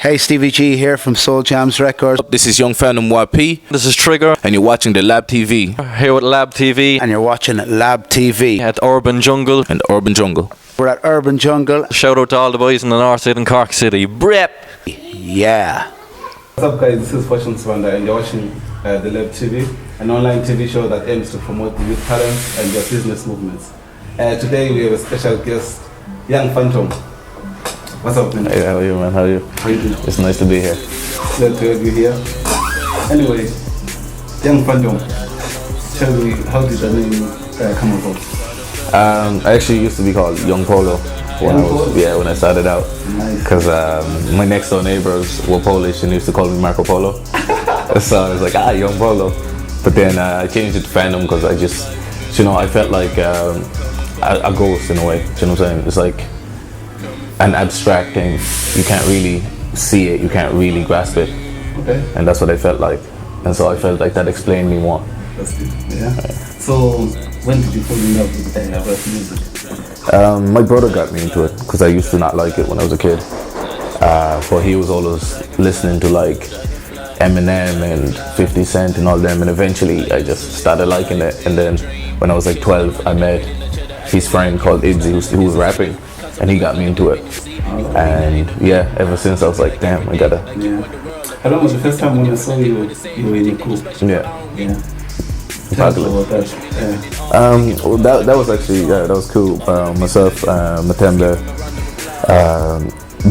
Hey, Stevie G here from Soul Jams Records. This is Young Phantom YP. This is Trigger. And you're watching the LabTV. Here with LabTV. And you're watching LabTV. At Urban Jungle. And Urban Jungle. We're at Urban Jungle. Shout out to all the boys in the North Side and Cork City. Brep! Yeah. What's up, guys? This is Fashion Swanda and you're watching the LabTV, an online TV show that aims to promote the youth talents and their business movements. Today we have a special guest, Young Phantom. What's up, man? Hey, how are you, man? How are you? How you doing? It's nice to be here. Glad to have you here. Anyway, Young Phantom, tell me, how did the name come about? I actually used to be called Young Polo when when I started out. Nice. Because my next door neighbors were Polish and they used to call me Marco Polo. So I was like, Young Polo. But then I changed it to Phantom because I just, I felt like a ghost in a way. You know what I'm saying? It's like an abstract thing. You can't really see it, you can't really grasp it. Okay. And that's what I felt like. And so I felt like that explained me more. That's good. Yeah. So when did you fall in love with rap music? My brother got me into it because I used to not like it when I was a kid. But he was always listening to like Eminem and 50 Cent and all them, and eventually I just started liking it. And then when I was like 12, I met his friend called Idzi who was rapping, and he got me into it. And yeah, ever since I was like, damn, I gotta. Yeah. I remember the first time when I saw you, you were in a group. Yeah. Yeah. Tell us about that. Yeah. That was actually, that was cool. Myself, Matembe,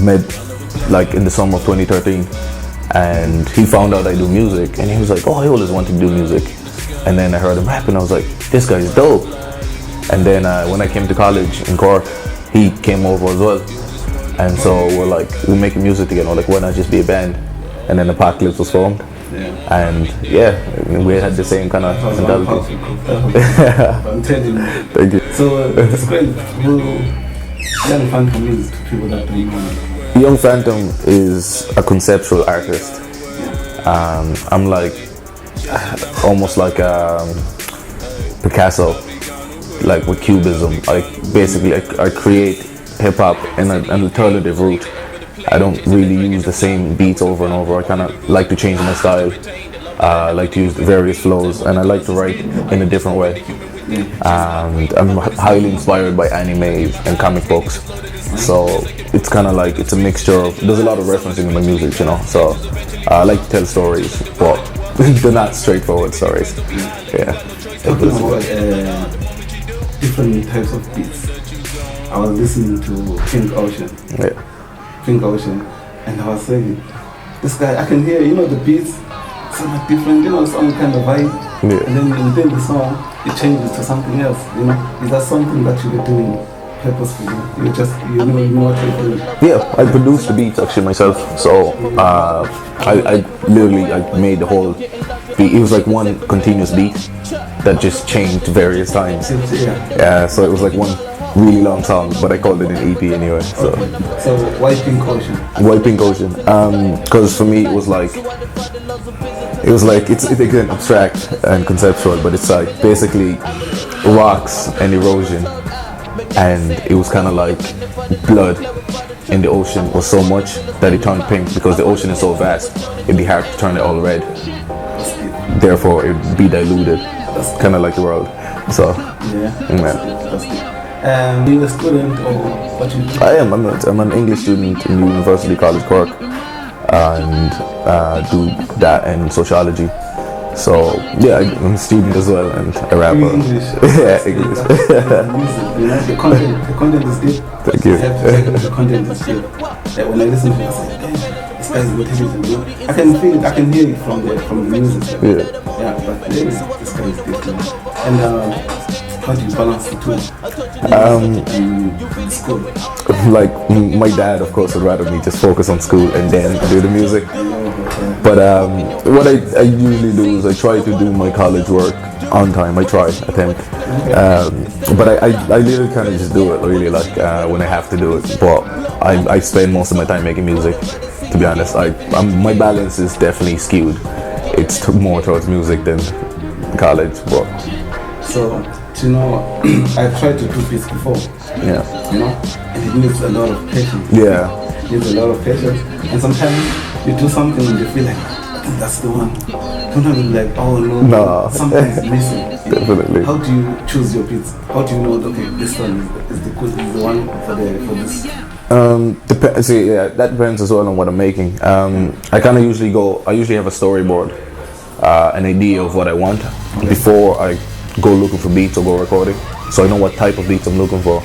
met like in the summer of 2013, and he found out I do music, and he was like, I always wanted to do music. And then I heard him rap, and I was like, this guy's dope. And then when I came to college in Cork, he came over as well. And so we're making music together. We're like, why not just be a band? And then Apocalypse was formed. Yeah. And we had the same kind of mentality. I'm telling you. Thank you. So describe who Young Phantom is to people that don't know. Young Phantom is a conceptual artist. I'm like almost like Picasso, like with cubism. I create hip hop in an alternative route. I don't really use the same beats over and over. I kind of like to change my style. I like to use various flows, and I like to write in a different way. And I'm highly inspired by anime and comic books. So it's kind of like, it's a mixture of, there's a lot of referencing in my music, So I like to tell stories, but they're not straightforward stories. Yeah. Talking about different types of beats. I was listening to Pink Ocean. Yeah. Pink Ocean, and I was saying, this guy, I can hear, the beats, somewhat different, some kind of vibe. Yeah. And then within the song, it changes to something else, Is that something that you were doing purposefully? You just, you know what you're doing? Yeah, I produced the beats actually myself. So I literally made the whole beat. It was like one continuous beat that just changed various times. Yeah. So it was like one really long song, but I called it an EP anyway. So, okay. So why Pink Ocean? Why Pink Ocean? Because for me it was like it's again abstract and conceptual, but it's like basically rocks and erosion, and it was kind of like blood in the ocean was so much that it turned pink, because the ocean is so vast, it'd be hard to turn it all red. Therefore, it'd be diluted, kind of like the world. So, yeah. You're a student or what you do? I am. I'm an English student in University College Cork, and do that and sociology. So yeah, I'm a student as well and a rapper. English. Yeah, English. Music, the content is good. Thank you. The content is good. When I listen to it, I say, damn, this guy's good. I can feel it. I can hear it from the music. Yeah, but this guy is good. And how do you balance the two? School. Like my dad, of course, would rather me just focus on school and then do the music. But what I usually do is I try to do my college work on time. I attempt. But I literally kind of just do it really, like when I have to do it. But I spend most of my time making music. To be honest, my balance is definitely skewed. It's more towards music than college. But so, I've tried to do this before. Yeah. And it needs a lot of patience. Yeah. needs a lot of patience. And sometimes you do something and you feel like, I think that's the one. Sometimes you're like, oh no, No. something's missing. Definitely. How do you choose your beats? How do you know, okay, this one is the one for this? See, yeah, that depends as well on what I'm making. I kind of I usually have a storyboard, an idea of what I want before I go looking for beats or go recording. So I know what type of beats I'm looking for.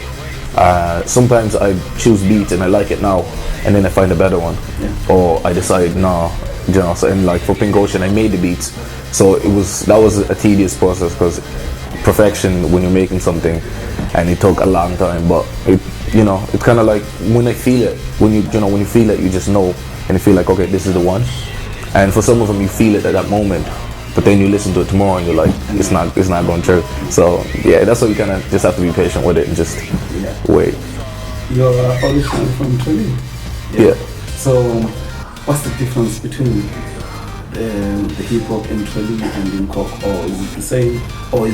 Sometimes I choose beats and I like it now, and then I find a better one, or I decide no, you know. So and like for Pink Ocean, I made the beats, so that was a tedious process because perfection when you're making something, and it took a long time. But it's kind of like when I feel it, when you feel it, you just know, and you feel like, okay, this is the one. And for some of them, you feel it at that moment, but then you listen to it tomorrow and you're like, it's not going through. So yeah, that's why you kind of just have to be patient with it and just wait. You're originally from Tralee. Yeah. So what's the difference between the hip hop in Tralee and in Cork, or is it the same, or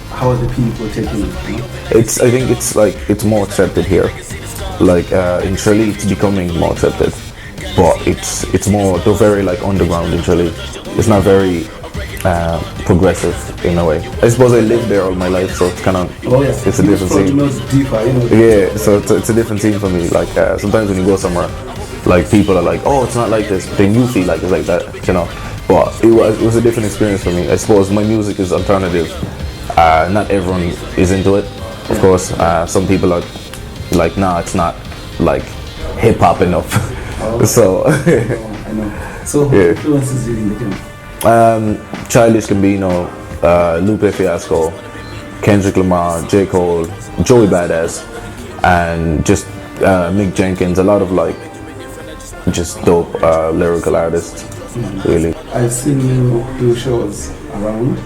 how are the people taking it? I think it's more accepted here. Like in Tralee, it's becoming more accepted, but it's more, they're very like underground in Tralee. It's not very progressive in a way. I suppose I lived there all my life, so it's kind of it's a different scene. Deeper, Yeah, so it's a different scene for me. Like sometimes when you go somewhere, like people are like, oh, it's not like this, then you feel like it's like that, you know. But it was a different experience for me. I suppose my music is alternative. Not everyone is into it, of course. Some people are like, nah, it's not like hip hop enough. So I know. So who influences you in the game? Childish Gambino, Lupe Fiasco, Kendrick Lamar, J. Cole, Joey Badass, and just Mick Jenkins. A lot of like just dope lyrical artists, really. I've seen you do shows around,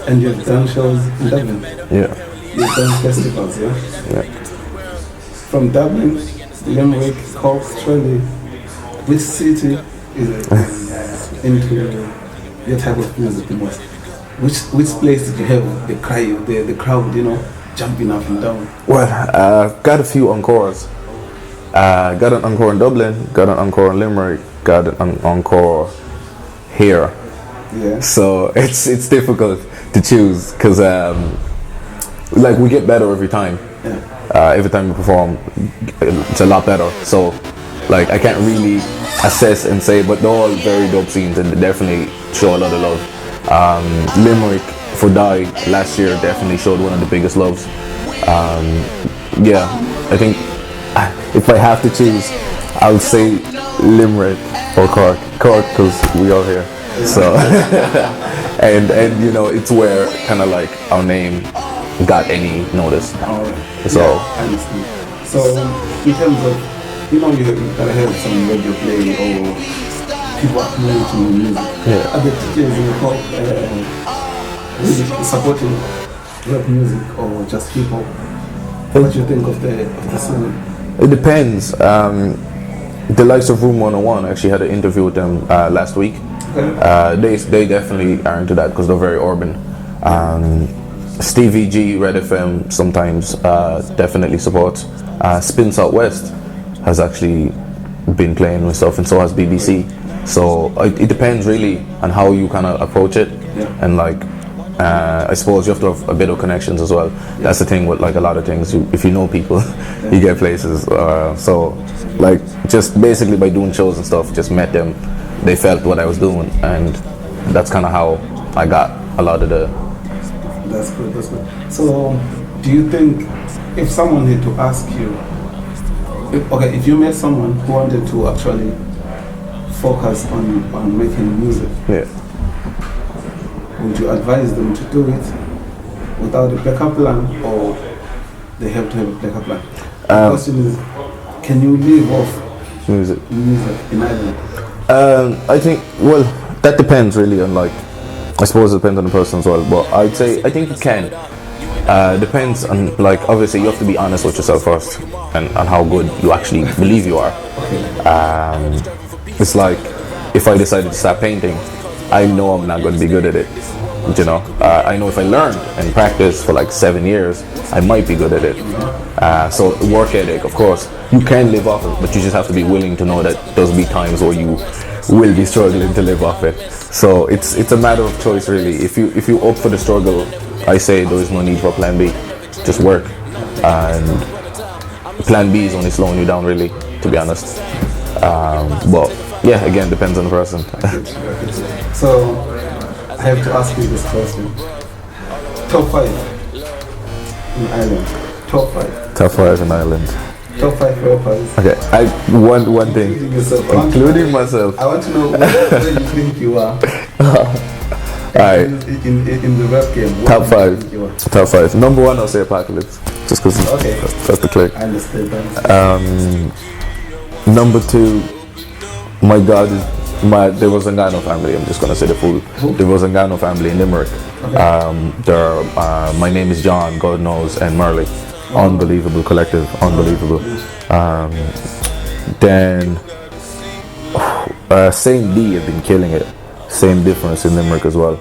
and you've done shows in Dublin. Yeah. You've done festivals, yeah? Yeah. From Dublin, Limerick, Cork, Tralee, which city is into your type of music the most? Which place did you have the crowd, jumping up and down? Well, got a few encores. Got an encore in Dublin, got an encore in Limerick, got an encore here. Yeah. So it's difficult to choose because like we get better every time. Yeah. Every time we perform, it's a lot better. So like I can't really assess and say, but they're all very dope scenes and they definitely show a lot of love. Limerick for Die last year definitely showed one of the biggest loves. Yeah, I think if I have to choose, I would say Limerick or Cork. Cork because we are here. So and it's where kind of like our name got any notice. So I understand. So in terms of, you gotta have some radio play or people acknowledging your music. Yeah. Are the DJs in Cork really supporting rap music or just hip hop? What do you think of the scene? it depends. The likes of Room 101, I actually had an interview with them last week. They definitely are into that because they're very urban. Stevie G, Red FM sometimes definitely supports. Spin Southwest has actually been playing with stuff, and so has BBC. So it depends really on how you kind of approach it, and like I suppose you have to have a bit of connections as well. That's the thing with like a lot of things. If you know people, you get places. So like just basically by doing shows and stuff, just met them. They felt what I was doing, and that's kind of how I got a lot of the. That's good. That's good. So, do you think if someone had to ask you, if you met someone who wanted to actually focus on making music, would you advise them to do it without a backup plan, or they have to have a backup plan? The question is, can you live off music in Ireland? I think, well, that depends really on like, I suppose it depends on the person as well, but I think it can. Depends on, like, obviously you have to be honest with yourself first and how good you actually believe you are. It's like, if I decided to start painting, I know I'm not going to be good at it. You know, I know if I learn and practice for like 7 years, I might be good at it. So work ethic, of course, you can live off it, but you just have to be willing to know that there'll be times where you will be struggling to live off it. So it's a matter of choice, really. If you opt for the struggle, I say there is no need for plan B. Just work, and plan B is only slowing you down, really, to be honest. But yeah, again, depends on the person. So I have to ask you this question. Top 5 in Ireland. Top 5. Top 5 in Ireland. Top 5 rappers. Okay, one thing, Including yourself. including myself. I want to know where you think you are. Alright, In the rap game. Where top do you think you are? 5. Top 5. Number 1, I'll say Apocalypse, just because Okay. that's the click. I understand that. Number 2, my God, there was a Ngano family. I'm just gonna say the full. There was a Ngano family in Limerick. My name is John, God knows, and Merle. Unbelievable collective, unbelievable. Then Saint D have been killing it. Same difference in Limerick as well.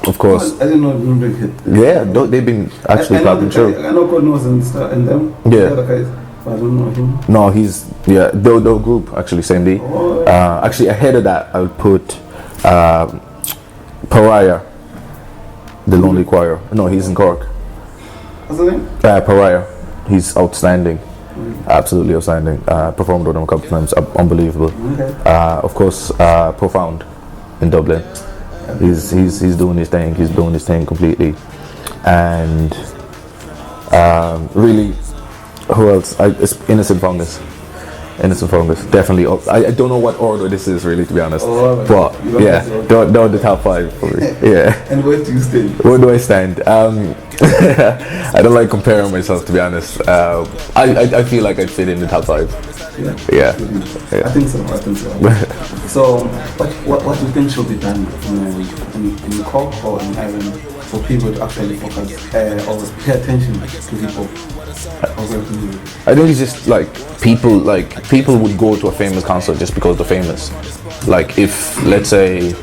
Of course, I didn't know Limerick hit. yeah, they've been actually popping through. I know God knows and them. Yeah. The other guys, but I don't know him. No, he's the group actually, same D. Actually, ahead of that, I would put Pariah, the Lonely Choir. No, he's in Cork. What's the name? Pariah, he's outstanding, absolutely outstanding. Performed with him a couple of times, unbelievable. Okay. Of course, Profound in Dublin. He's doing his thing. He's doing his thing completely, and really, who else? It's Innocent Fungus. Innocent Fungus, definitely. I don't know what order this is, really, to be honest. But yeah, they're the top 5 for me. Yeah. And where do you stand? Where do I stand? I don't like comparing myself, to be honest. I feel like I'd fit in the top 5. Yeah. I think so. So, what do you think should be done in Cork or in Ireland for people to actually focus or pay attention to people? I think it's just like people would go to a famous concert just because they're famous. Like if, let's say,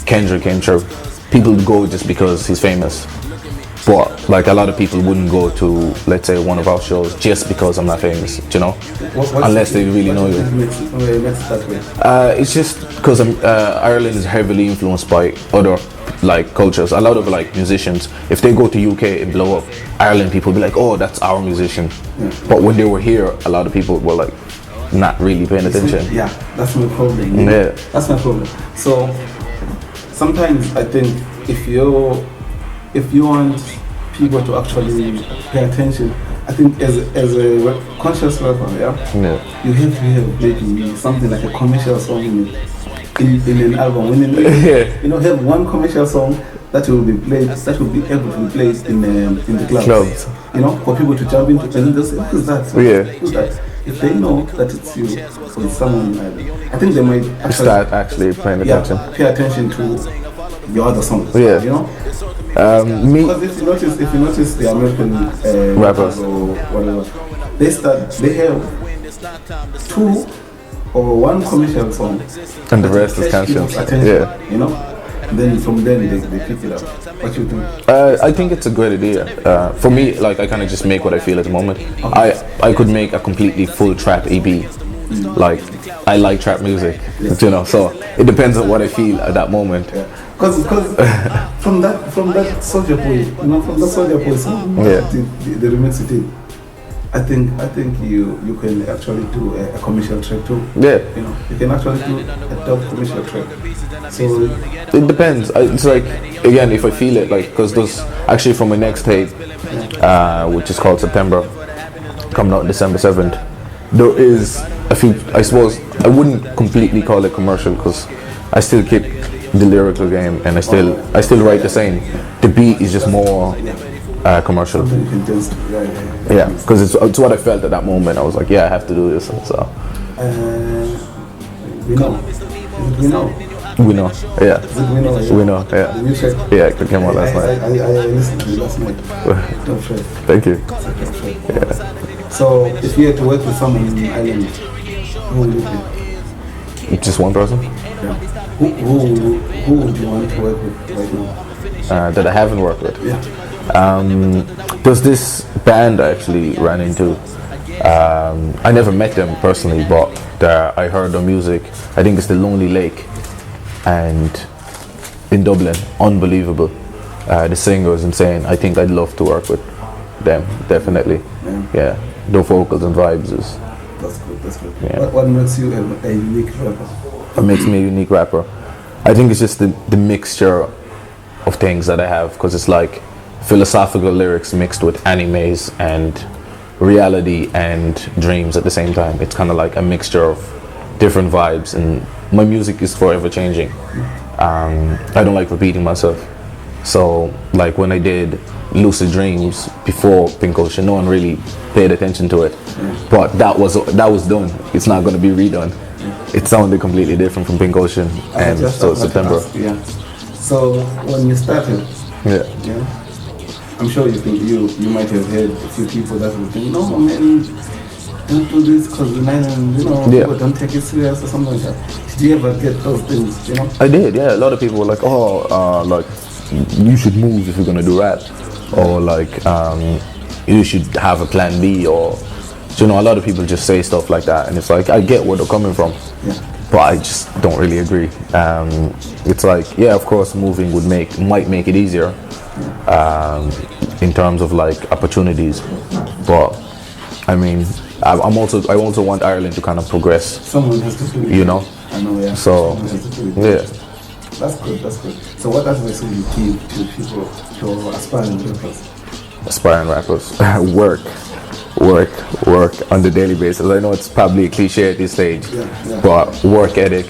Kendrick came through, people would go just because he's famous. But like a lot of people wouldn't go to, let's say, one of our shows just because I'm not famous, you know? Unless they really know you. It's just because Ireland is heavily influenced by other like cultures. A lot of like musicians, if they go to UK and blow up, Ireland people be like, oh, that's our musician. But when they were here, a lot of people were like not really paying attention. Yeah, that's my problem. Yeah. That's my problem. So sometimes I think if you want people to actually pay attention, I think as a conscious rapper, you have to have maybe something like a commercial song in an album. When you have one commercial song that will be played, that will be able to be played in the clubs. You know, for people to jump into and they'll say, who's that? Who's that? If they know that it's you or it's someone in Ireland, I think they might start actually paying attention. Pay attention to your other songs. You know. Because if you notice the American rappers or whatever, they have 2 or 1 commercial song and the rest is conscious. You know, and then from then they pick it up. What you think? I think it's a great idea. For me, like I kind of just make what I feel at the moment. I could make a completely full trap EP. Like I like trap music, you know. So it depends on what I feel at that moment. Because from that Soldier Boy, you know, from the Soldier Boy song, the remix you did, I think you can actually do a commercial track too. Yeah. You know, you can actually do a dope commercial track. So it depends. It's like, again, if I feel it, like, because there's actually from my next tape, which is called September, coming out December 7th, there is a few, I suppose, I wouldn't completely call it commercial because I still keep the lyrical game and I still write the same. The beat is just more commercial. Yeah, because it's what I felt at that moment. I was like, yeah, I have to do this. So we know. We know, yeah. We know, yeah. The new track? Yeah, it came out last night. I listened to it last night. Dope track. Thank you. Yeah. So, if you had to work with someone in Ireland, who would it be? Just one person? Yeah. Who would you want to work with right now? that I haven't worked with. Yeah. There's this band I actually ran into. I never met them personally, but I heard their music. I think it's the Lonely Lake, and in Dublin, unbelievable. The singer is insane. I think I'd love to work with them, definitely. Yeah, the vocals and vibes is. That's good. That's good. Yeah. What makes you a unique rapper? What makes me a unique rapper? I think it's just the mixture of things that I have, because it's like philosophical lyrics mixed with animes and reality and dreams at the same time. It's kind of like a mixture of different vibes, and my music is forever changing. I don't like repeating myself. So like when I did Lucid Dreams before Pink Ocean, no one really paid attention to it, but that was done. It's not going to be redone. It sounded completely different from Pink Ocean, and so it's September. Yeah. So when you started, Yeah. I'm sure you might have heard a few people that would think, no man, don't do this because people don't take it serious or something like that. Did you ever get those things? I did, yeah. A lot of people were like, like you should move if you're gonna do rap, or like you should have a plan B, or a lot of people just say stuff like that, and it's like I get where they're coming from, but I just don't really agree. It's like, yeah, of course, moving might make it easier in terms of like opportunities, but I mean, I also want Ireland to kind of progress. Someone has to do it. I know, yeah. So, yeah. That's good. So what advice would you give to people, to aspiring rappers? Aspiring rappers, work on the daily basis. I know it's probably a cliche at this stage, but work ethic,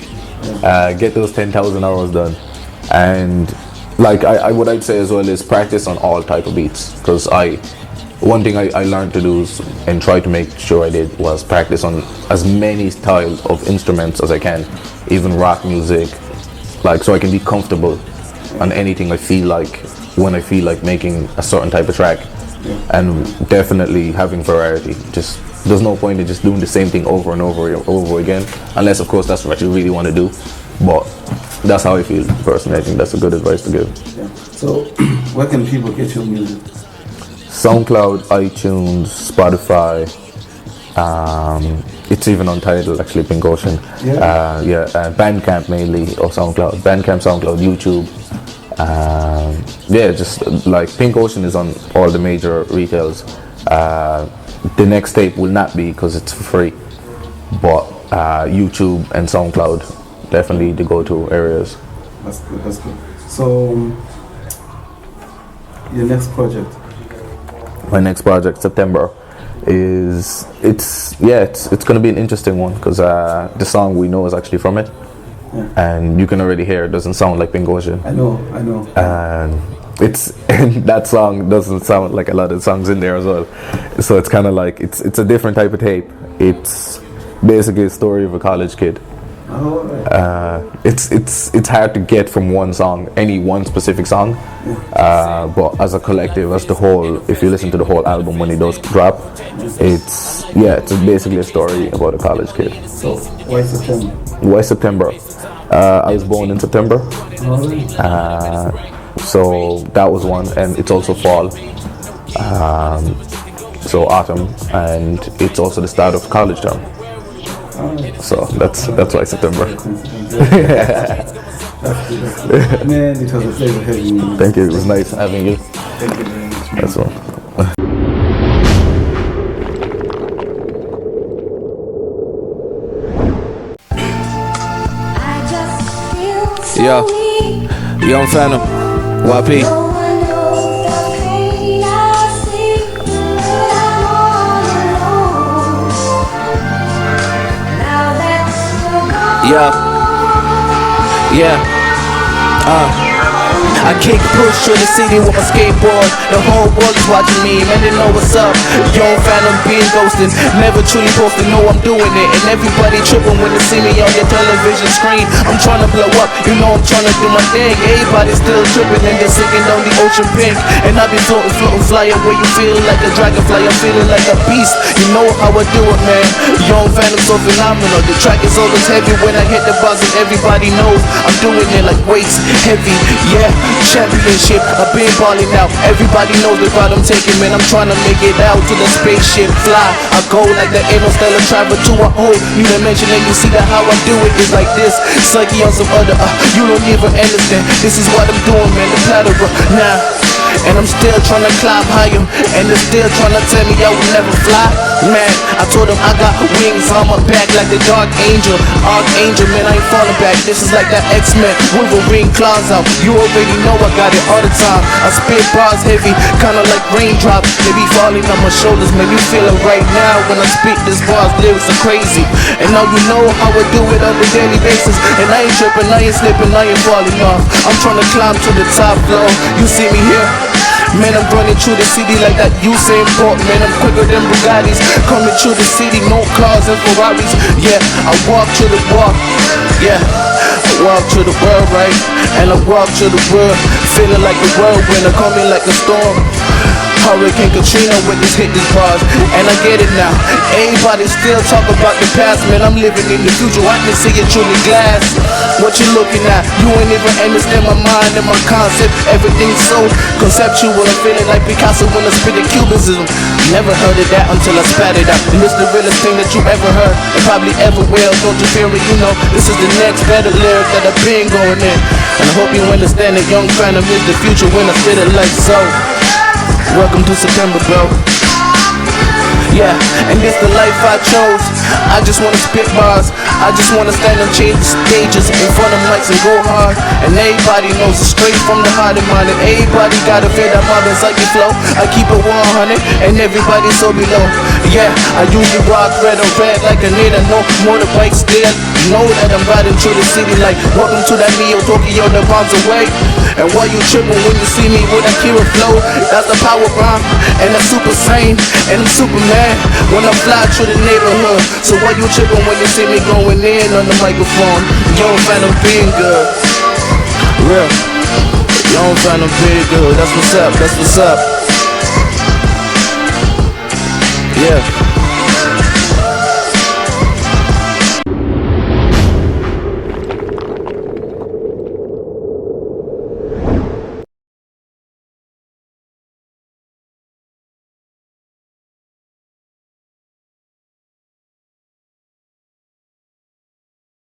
get those 10,000 hours done, and like what I'd say as well is practice on all type of beats, because one thing I learned to do is, and try to make sure I did, was practice on as many styles of instruments as I can, even rock music, like so I can be comfortable on anything I feel like when I feel like making a certain type of track. And definitely having variety. Just there's no point in just doing the same thing over and over again, unless of course that's what you really want to do. But that's how I feel personally. I think that's a good advice to give. So where can people get your music? SoundCloud, iTunes, Spotify. It's even on Tidal, actually, Pink Ocean. Bandcamp mainly, or SoundCloud. Bandcamp, SoundCloud, YouTube. Just like Pink Ocean is on all the major retails. The next tape will not be, because it's for free, but YouTube and SoundCloud definitely the go-to areas. That's good. So your next project? My next project, September, it's going to be an interesting one, because the song we know is actually from it. And you can already hear it doesn't sound like Pink Ocean. I know. And that song doesn't sound like a lot of songs in there as well. So it's kind of like it's a different type of tape. It's basically a story of a college kid. Oh, right. It's hard to get from one song, any one specific song, but as a collective, as the whole, if you listen to the whole album when it does drop, it's basically a story about a college kid. So why September? Why September? I was born in September, so that was one, and it's also fall, so autumn, and it's also the start of college term. So that's why September. Man, it was a pleasure having you. Thank you. It was nice having you. Thank you very much. That's all. Yeah, Young Phantom, YP. I kick push through the city with my skateboard. The whole world is watching me, man, they know what's up. Young Phantom being ghosted, never truly posted, know I'm doing it. And everybody tripping when they see me on your television screen. I'm trying to blow up, you know I'm trying to do my thing. Everybody still tripping and they're singing on the ocean pink. And I be floating, flying where you feel like a dragonfly. I'm feeling like a beast, you know how I do it, man. Young Phantom so phenomenal. The track is always heavy when I hit the buzz, and everybody knows I'm doing it like weights heavy. Yeah, championship. I've been balling out. Everybody knows the route I'm taking, man. I'm trying to make it out to the spaceship. Fly, I go like the interstellar travel to a whole new dimension, and you see that how I do it is like this. Psyche on some other, you don't even understand. This is what I'm doing, man. The platter, nah. And I'm still trying to climb higher, and they're still trying to tell me I will never fly. Man, I told them I got wings on my back like the dark angel. Archangel, man, I ain't falling back. This is like that X-Men, Wolverine claws out. You already know I got it all the time. I spit bars heavy, kinda like raindrops. They be falling on my shoulders, man, you feel it right now. When I spit this bars, lyrics are crazy. And now you know how I do it on a daily basis. And I ain't tripping, I ain't slipping, I ain't falling off. I'm trying to climb to the top floor. You see me here? Man, I'm running through the city like that Usain Bolt. Man, I'm quicker than Bugattis. Coming through the city, no cars and Ferraris. Yeah, I walk through the walk. Yeah, I walk through the world, right? And I walk through the world, feeling like the whirlwind, coming like a storm. Hurricane Katrina with this hit, this bars, and I get it now. Everybody still talk about the past, man. I'm living in the future. I can see it through the glass. What you looking at? You ain't even understand my mind and my concept. Everything's so conceptual. I'm feeling like Picasso when I spit the cubism. Never heard of that until I spat it out. And it's the realest thing that you ever heard, and probably ever will. Don't you feel it? You know, this is the next better lyric that I've been going in. And I hope you understand that Young Phantom is the future when I spit it like so. Welcome to September, bro. Yeah, and this the life I chose. I just wanna spit bars. I just wanna stand on stages in front of mics and go hard. And everybody knows it's straight from the heart of mine. And everybody gotta feel that mob inside your flow. I keep it 100 and everybody so below. Yeah, I usually rock red or red like a nigga. No motorbike still. Know that I'm riding through the city like welcome to that Neo Tokyo, the bombs away. And why you tripping when you see me with that Kira flow? That's the power bomb, and I'm super sane, and I'm Superman when I fly through the neighborhood. So why you tripping when you see me going in on the microphone? Young Phantom being good, real. Young Phantom being good. That's what's up. That's what's up. Yeah.